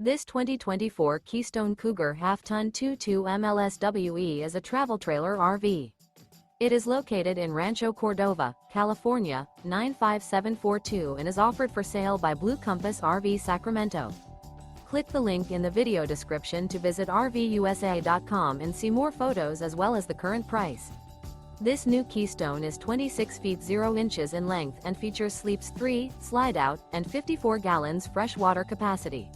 This 2024 Keystone Cougar Half-Ton 22 MLSWE is a travel trailer RV. It is located in Rancho Cordova, California, 95742 and is offered for sale by Blue Compass RV Sacramento. Click the link in the video description to visit RVUSA.com and see more photos as well as the current price. This new Keystone is 26 feet 0 inches in length and features sleeps 3, slide-out, and 54 gallons fresh water capacity.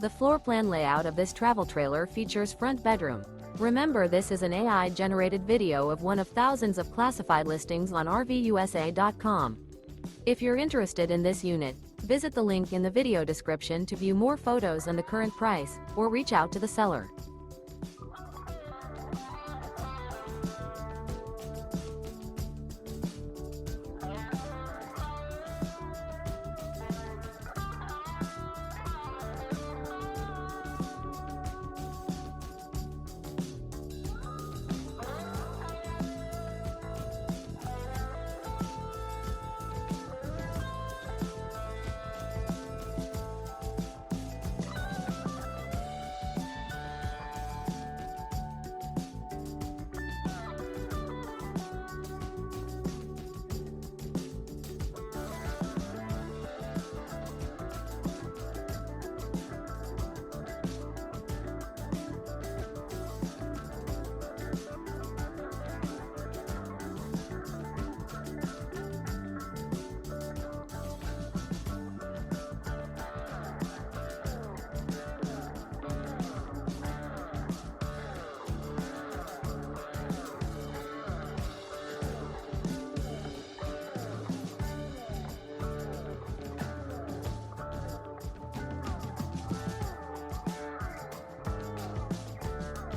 The floor plan layout of this travel trailer features front bedroom. Remember, this is an AI-generated video of one of thousands of classified listings on RVUSA.com. If you're interested in this unit, visit the link in the video description to view more photos and the current price, or reach out to the seller.